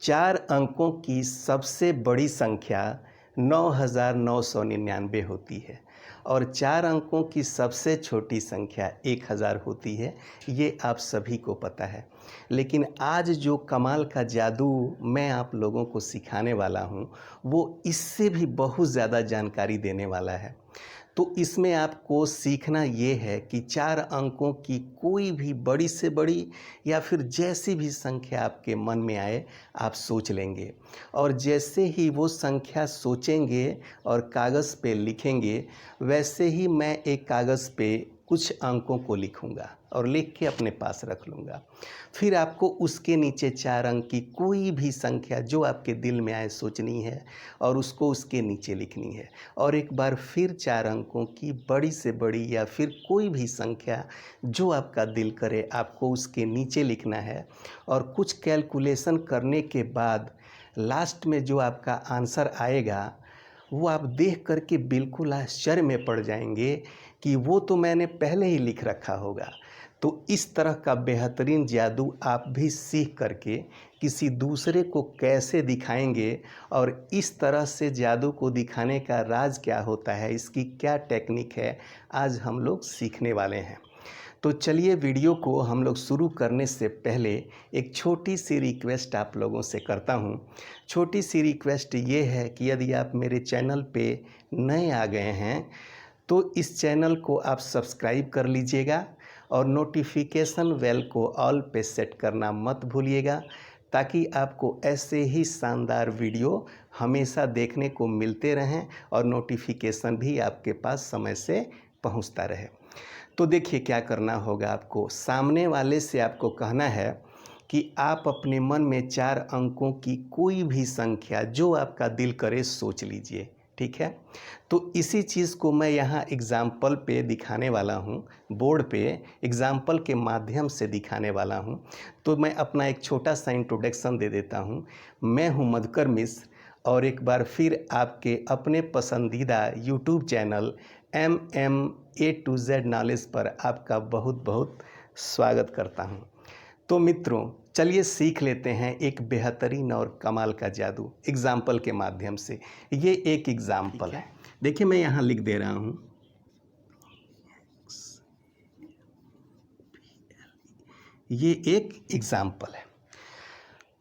4 अंकों की सबसे बड़ी संख्या 9999 होती है और 4 अंकों की सबसे छोटी संख्या 1000 होती है। ये आप सभी को पता है। लेकिन आज जो कमाल का जादू मैं आप लोगों को सिखाने वाला हूँ, वो इससे भी बहुत ज़्यादा जानकारी देने वाला है। तो इसमें आपको सीखना ये है कि 4 अंकों की कोई भी बड़ी से बड़ी या फिर जैसी भी संख्या आपके मन में आए, आप सोच लेंगे और जैसे ही वो संख्या सोचेंगे और कागज़ पे लिखेंगे, वैसे ही मैं एक कागज़ पे कुछ अंकों को लिखूंगा और लिख के अपने पास रख लूँगा। फिर आपको उसके नीचे 4 अंक की कोई भी संख्या जो आपके दिल में आए सोचनी है और उसको उसके नीचे लिखनी है और एक बार फिर 4 अंकों की बड़ी से बड़ी या फिर कोई भी संख्या जो आपका दिल करे आपको उसके नीचे लिखना है और कुछ कैलकुलेशन करने के बाद लास्ट में जो आपका आंसर आएगा वो आप देख करके बिल्कुल आश्चर्य में पड़ जाएंगे कि वो तो मैंने पहले ही लिख रखा होगा। तो इस तरह का बेहतरीन जादू आप भी सीख करके किसी दूसरे को कैसे दिखाएंगे और इस तरह से जादू को दिखाने का राज क्या होता है, इसकी क्या टेक्निक है, आज हम लोग सीखने वाले हैं। तो चलिए वीडियो को हम लोग शुरू करने से पहले एक छोटी सी रिक्वेस्ट आप लोगों से करता हूँ। छोटी सी रिक्वेस्ट ये है कि यदि आप मेरे चैनल पे नए आ गए हैं तो इस चैनल को आप सब्सक्राइब कर लीजिएगा और नोटिफिकेशन बेल को ऑल पे सेट करना मत भूलिएगा ताकि आपको ऐसे ही शानदार वीडियो हमेशा देखने को मिलते रहें और नोटिफिकेशन भी आपके पास समय से पहुंचता रहे। तो देखिए क्या करना होगा, आपको सामने वाले से आपको कहना है कि आप अपने मन में 4 अंकों की कोई भी संख्या जो आपका दिल करे सोच लीजिए, ठीक है। तो इसी चीज़ को मैं यहाँ एग्ज़ाम्पल पे दिखाने वाला हूँ, बोर्ड पे एग्ज़ाम्पल के माध्यम से दिखाने वाला हूँ। तो मैं अपना एक छोटा सा इंट्रोडक्शन दे देता हूँ। मैं हूँ मधुकर मिश्र और एक बार फिर आपके अपने पसंदीदा YouTube channel MMA to Z knowledge पर आपका बहुत बहुत स्वागत करता हूं। तो मित्रों चलिए सीख लेते हैं एक बेहतरीन और कमाल का जादू एग्जाम्पल के माध्यम से। ये एक एग्जाम्पल है, देखिए मैं यहाँ लिख दे रहा हूँ। ये एक एग्जाम्पल है।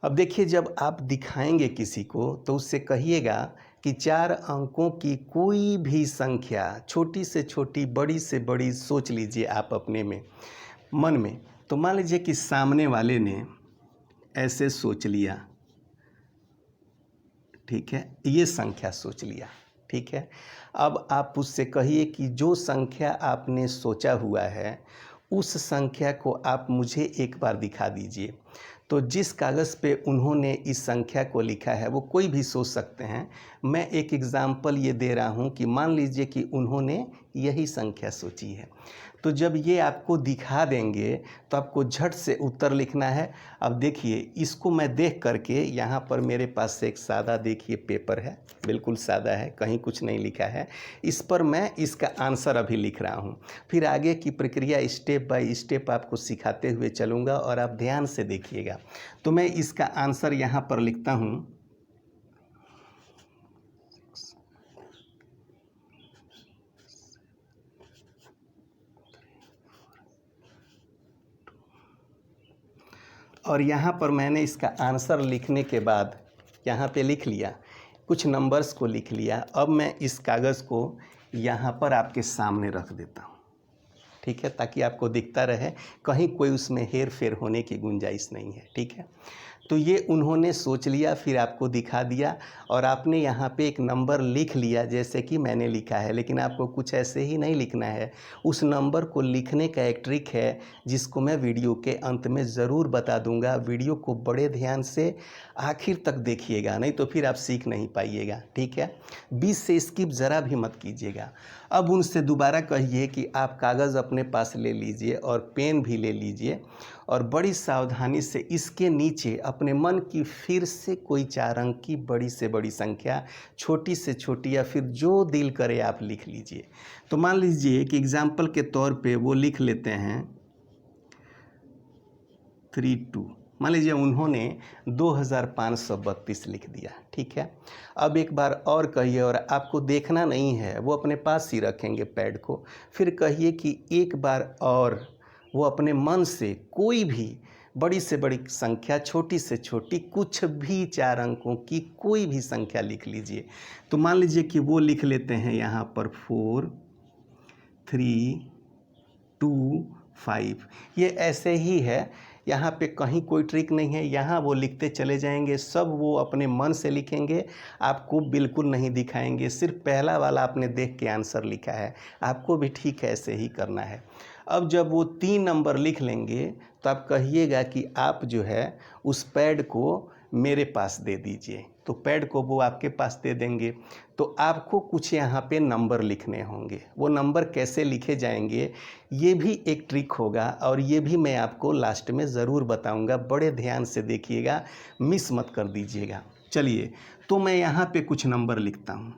अब देखिए जब आप दिखाएंगे किसी को तो उससे कहिएगा कि 4 अंकों की कोई भी संख्या छोटी से छोटी बड़ी से बड़ी सोच लीजिए आप अपने में मन में। तो मान लीजिए कि सामने वाले ने ऐसे सोच लिया, ठीक है, ये संख्या सोच लिया, ठीक है। अब आप उससे कहिए कि जो संख्या आपने सोचा हुआ है उस संख्या को आप मुझे एक बार दिखा दीजिए। तो जिस कागज़ पे उन्होंने इस संख्या को लिखा है वो कोई भी सोच सकते हैं। मैं एक एग्ज़ाम्पल ये दे रहा हूँ कि मान लीजिए कि उन्होंने यही संख्या सोची है। तो जब ये आपको दिखा देंगे तो आपको झट से उत्तर लिखना है। अब देखिए इसको मैं देख करके यहाँ पर मेरे पास से एक सादा देखिए पेपर है, बिल्कुल सादा है, कहीं कुछ नहीं लिखा है। इस पर मैं इसका आंसर अभी लिख रहा हूँ। फिर आगे की प्रक्रिया स्टेप बाय स्टेप आपको सिखाते हुए चलूँगा और आप ध्यान से देखिएगा। तो मैं इसका आंसर यहाँ पर लिखता हूँ। और यहाँ पर मैंने इसका आंसर लिखने के बाद यहाँ पे लिख लिया, कुछ नंबर्स को लिख लिया। अब मैं इस कागज़ को यहाँ पर आपके सामने रख देता हूँ, ठीक है, ताकि आपको दिखता रहे, कहीं कोई उसमें हेर फेर होने की गुंजाइश नहीं है, ठीक है। तो ये उन्होंने सोच लिया, फिर आपको दिखा दिया और आपने यहाँ पे एक नंबर लिख लिया जैसे कि मैंने लिखा है। लेकिन आपको कुछ ऐसे ही नहीं लिखना है, उस नंबर को लिखने का एक ट्रिक है जिसको मैं वीडियो के अंत में ज़रूर बता दूंगा। वीडियो को बड़े ध्यान से आखिर तक देखिएगा, नहीं तो फिर आप सीख नहीं पाइएगा, ठीक है। बीच से स्किप ज़रा भी मत कीजिएगा। अब उनसे दोबारा कहिए कि आप कागज़ अपने पास ले लीजिए और पेन भी ले लीजिए और बड़ी सावधानी से इसके नीचे अपने मन की फिर से कोई 4 अंक की बड़ी से बड़ी संख्या, छोटी से छोटी या फिर जो दिल करे आप लिख लीजिए। तो मान लीजिए कि एग्जाम्पल के तौर पे वो लिख लेते हैं 32, मान लीजिए उन्होंने 2532 लिख दिया, ठीक है। अब एक बार और कहिए, और आपको देखना नहीं है, वो अपने पास ही रखेंगे पैड को। फिर कहिए कि एक बार और वो अपने मन से कोई भी बड़ी से बड़ी संख्या, छोटी से छोटी, कुछ भी 4 अंकों की कोई भी संख्या लिख लीजिए। तो मान लीजिए कि वो लिख लेते हैं यहाँ पर 4 3 2 5। ये ऐसे ही है, यहाँ पे कहीं कोई ट्रिक नहीं है। यहाँ वो लिखते चले जाएंगे, सब वो अपने मन से लिखेंगे, आपको बिल्कुल नहीं दिखाएंगे। सिर्फ पहला वाला आपने देख के आंसर लिखा है, आपको भी ठीक ऐसे ही करना है। अब जब वो 3 नंबर लिख लेंगे तो आप कहिएगा कि आप जो है उस पैड को मेरे पास दे दीजिए। तो पैड को वो आपके पास दे देंगे। तो आपको कुछ यहाँ पे नंबर लिखने होंगे। वो नंबर कैसे लिखे जाएंगे ये भी एक ट्रिक होगा, और ये भी मैं आपको लास्ट में ज़रूर बताऊंगा। बड़े ध्यान से देखिएगा, मिस मत कर दीजिएगा। चलिए, तो मैं यहाँ पे कुछ नंबर लिखता हूँ।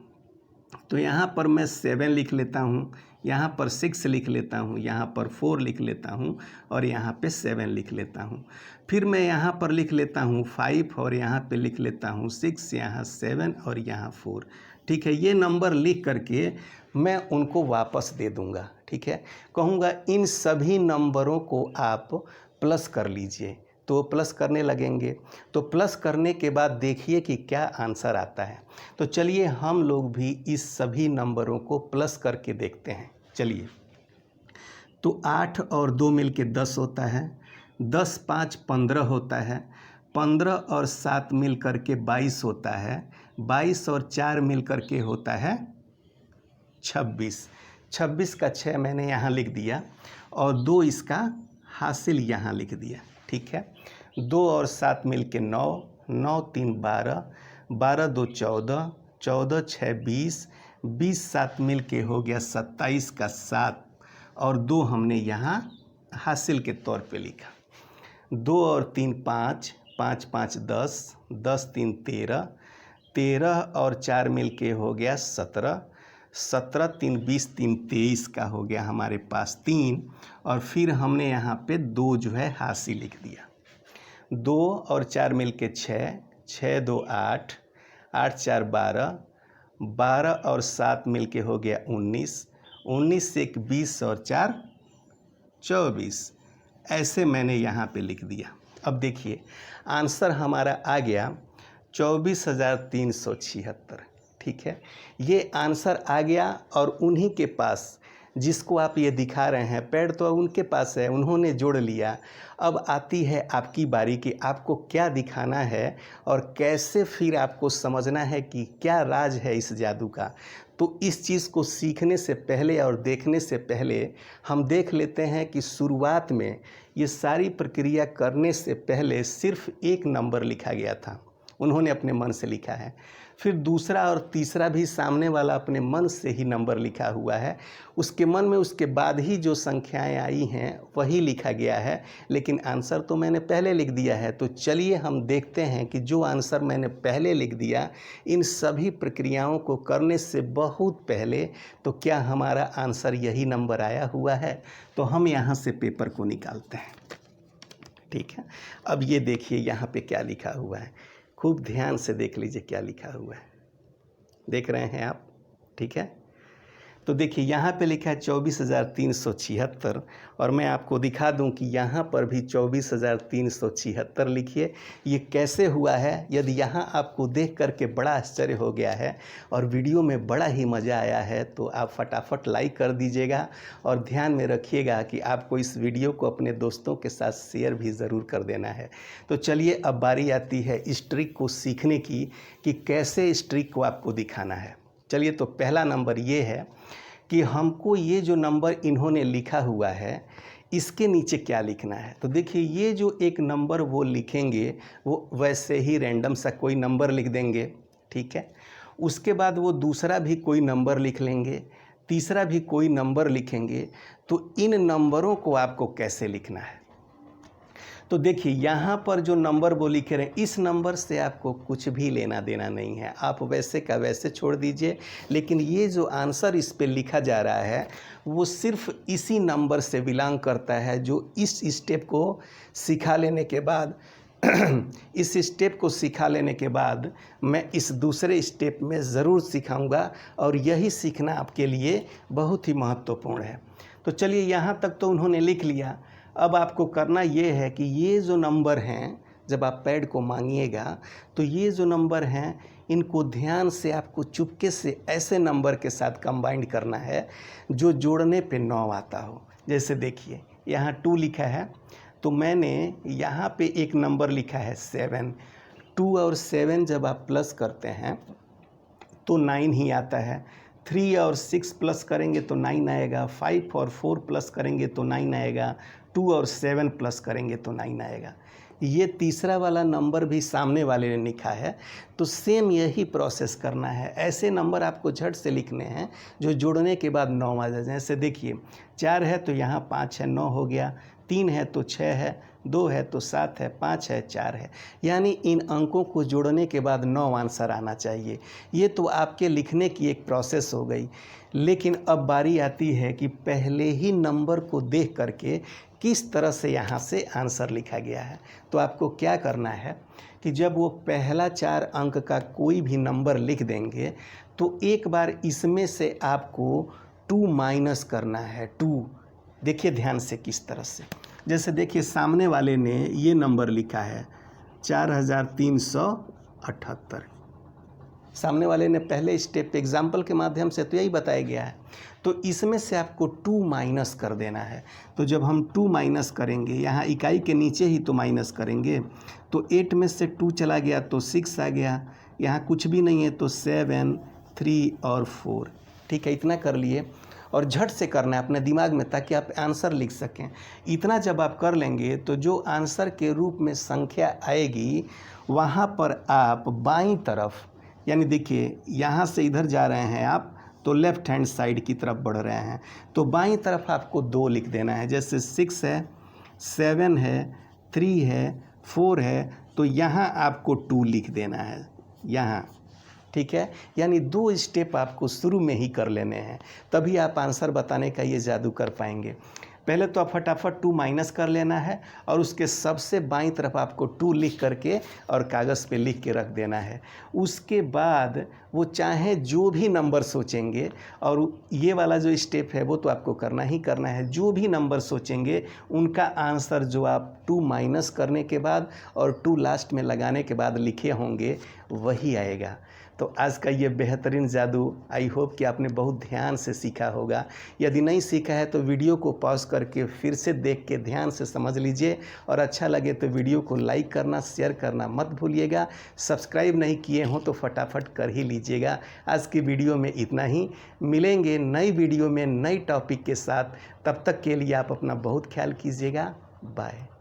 तो यहाँ पर मैं 7 लिख लेता हूँ, यहाँ पर 6 लिख लेता हूँ, यहाँ पर 4 लिख लेता हूँ, और यहाँ पे 7 लिख लेता हूँ। फिर मैं यहाँ पर लिख लेता हूँ 5, और यहाँ पे लिख लेता हूँ 6, यहाँ 7 और यहाँ 4। ठीक है, ये नंबर लिख करके मैं उनको वापस दे दूँगा। ठीक है, कहूँगा इन सभी नंबरों को आप प्लस कर लीजिए। तो प्लस करने लगेंगे। तो प्लस करने के बाद देखिए कि क्या आंसर आता है। तो चलिए हम लोग भी इस सभी नंबरों को प्लस करके देखते हैं। चलिए, तो 8 और 2 मिलके 10 होता है, 10 5 15 होता है, 15 और 7 मिल करके 22 होता है, 22 और 4 मिल करके होता है 26। 26 का 6 मैंने यहाँ लिख दिया, और 2 इसका हासिल यहाँ लिख दिया। ठीक है, 2 और 7 मिल के 9, 9 3 12, 12 2 14, 14 6 20, 20 7 मिल के हो गया 27 का 7, और 2 हमने यहाँ हासिल के तौर पे लिखा। 2 और 3 5, 5 5 10, 10 3 13, 13 और 4 मिल के हो गया 17, 17 3 20, 3 23 का हो गया हमारे पास 3, और फिर हमने यहाँ पे 2 जो है हासिल लिख दिया। 2 और 4 मिल के 6, 6 2 8, 8 4 12, 12 और 7 मिल के हो गया 19, 19 से 1 20 और 4 24। ऐसे मैंने यहाँ पे लिख दिया। अब देखिए आंसर हमारा आ गया 24,376। ठीक है, ये आंसर आ गया, और उन्हीं के पास जिसको आप ये दिखा रहे हैं पैड तो उनके पास है, उन्होंने जोड़ लिया। अब आती है आपकी बारी कि आपको क्या दिखाना है और कैसे फिर आपको समझना है कि क्या राज है इस जादू का। तो इस चीज़ को सीखने से पहले और देखने से पहले हम देख लेते हैं कि शुरुआत में ये सारी प्रक्रिया करने से पहले सिर्फ एक नंबर लिखा गया था, उन्होंने अपने मन से लिखा है। फिर दूसरा और तीसरा भी सामने वाला अपने मन से ही नंबर लिखा हुआ है, उसके मन में उसके बाद ही जो संख्याएं आई हैं वही लिखा गया है, लेकिन आंसर तो मैंने पहले लिख दिया है। तो चलिए हम देखते हैं कि जो आंसर मैंने पहले लिख दिया इन सभी प्रक्रियाओं को करने से बहुत पहले, तो क्या हमारा आंसर यही नंबर आया हुआ है। तो हम यहाँ से पेपर को निकालते हैं। ठीक है, अब ये देखिए यहाँ पे क्या लिखा हुआ है, खूब ध्यान से देख लीजिए क्या लिखा हुआ है, देख रहे हैं आप। ठीक है, तो देखिए यहाँ पे लिखा है 24,376, और मैं आपको दिखा दूं कि यहाँ पर भी 24,376 लिखिए। ये कैसे हुआ है, यदि यहाँ आपको देख करके बड़ा आश्चर्य हो गया है और वीडियो में बड़ा ही मज़ा आया है तो आप फटाफट लाइक कर दीजिएगा, और ध्यान में रखिएगा कि आपको इस वीडियो को अपने दोस्तों के साथ शेयर भी ज़रूर कर देना है। तो चलिए अब बारी आती है इस ट्रिक को सीखने की कि कैसे इस ट्रिक को आपको दिखाना है। चलिए, तो पहला नंबर ये है कि हमको ये जो नंबर इन्होंने लिखा हुआ है इसके नीचे क्या लिखना है। तो देखिए ये जो एक नंबर वो लिखेंगे वो वैसे ही रैंडम सा कोई नंबर लिख देंगे। ठीक है, उसके बाद वो दूसरा भी कोई नंबर लिख लेंगे, तीसरा भी कोई नंबर लिखेंगे। तो इन नंबरों को आपको कैसे लिखना है, तो देखिए यहाँ पर जो नंबर वो लिखे रहे हैं इस नंबर से आपको कुछ भी लेना देना नहीं है, आप वैसे का वैसे छोड़ दीजिए। लेकिन ये जो आंसर इस पे लिखा जा रहा है वो सिर्फ इसी नंबर से बिलोंग करता है, जो इस स्टेप को सिखा लेने के बाद इस स्टेप को सिखा लेने के बाद मैं इस दूसरे स्टेप में ज़रूर सिखाऊंगा और यही सीखना आपके लिए बहुत ही महत्वपूर्ण है। तो चलिए, यहाँ तक तो उन्होंने लिख लिया। अब आपको करना ये है कि ये जो नंबर हैं, जब आप पैड को मांगिएगा तो ये जो नंबर हैं इनको ध्यान से आपको चुपके से ऐसे नंबर के साथ कंबाइंड करना है जो जोड़ने पे 9 आता हो। जैसे देखिए, यहाँ 2 लिखा है तो मैंने यहाँ पे एक नंबर लिखा है 7। 2 और 7 जब आप प्लस करते हैं तो 9 ही आता है। 3 और 6 प्लस करेंगे तो 9 आएगा। 5 और 4 प्लस करेंगे तो 9 आएगा। 2 और 7 प्लस करेंगे तो 9 आएगा। ये तीसरा वाला नंबर भी सामने वाले ने लिखा है, तो सेम यही प्रोसेस करना है। ऐसे नंबर आपको झट से लिखने हैं जो जोड़ने के बाद 9 आ जाए। जैसे देखिए, 4 है तो यहाँ 5 है, 9 हो गया। 3 है तो 6 है, 2 है तो 7 है, 5 है, 4 है। यानी इन अंकों को जोड़ने के बाद 9 आंसर आना चाहिए। ये तो आपके लिखने की एक प्रोसेस हो गई। लेकिन अब बारी आती है कि पहले ही नंबर को देख करके किस तरह से यहाँ से आंसर लिखा गया है। तो आपको क्या करना है कि जब वो पहला 4 अंक का कोई भी नंबर लिख देंगे तो एक बार इसमें से आपको 2 माइनस करना है। 2 देखिए ध्यान से किस तरह से। जैसे देखिए, सामने वाले ने ये नंबर लिखा है 4378। सामने वाले ने पहले स्टेप एग्जाम्पल के माध्यम से तो यही बताया गया है। तो इसमें से आपको 2 माइनस कर देना है। तो जब हम 2 माइनस करेंगे, यहाँ इकाई के नीचे ही तो माइनस करेंगे, तो 8 में से 2 चला गया तो 6 आ गया। यहाँ कुछ भी नहीं है तो 7, 3 और 4। ठीक है, इतना कर लिए और झट से करना है अपने दिमाग में ताकि आप आंसर लिख सकें। इतना जब आप कर लेंगे तो जो आंसर के रूप में संख्या आएगी वहाँ पर आप बाईं तरफ, यानी देखिए यहाँ से इधर जा रहे हैं आप तो लेफ़्ट हैंड साइड की तरफ बढ़ रहे हैं, तो बाईं तरफ आपको 2 लिख देना है। जैसे 6 है, 7 है, 3 है, 4 है, तो यहाँ आपको 2 लिख देना है यहाँ। ठीक है, यानी 2 स्टेप आपको शुरू में ही कर लेने हैं, तभी आप आंसर बताने का ये जादू कर पाएंगे। पहले तो आप फटाफट 2 माइनस कर लेना है और उसके सबसे बाईं तरफ आपको 2 लिख करके और कागज़ पे लिख के रख देना है। उसके बाद वो चाहे जो भी नंबर सोचेंगे, और ये वाला जो स्टेप है वो तो आपको करना ही करना है, जो भी नंबर सोचेंगे उनका आंसर जो आप 2 माइनस करने के बाद और 2 लास्ट में लगाने के बाद लिखे होंगे वही आएगा। तो आज का ये बेहतरीन जादू आई होप कि आपने बहुत ध्यान से सीखा होगा। यदि नहीं सीखा है तो वीडियो को पॉज करके फिर से देख के ध्यान से समझ लीजिए, और अच्छा लगे तो वीडियो को लाइक करना, शेयर करना मत भूलिएगा। सब्सक्राइब नहीं किए हों तो फटाफट कर ही लीजिएगा। आज की वीडियो में इतना ही। मिलेंगे नई वीडियो में नई टॉपिक के साथ। तब तक के लिए आप अपना बहुत ख्याल कीजिएगा। बाय।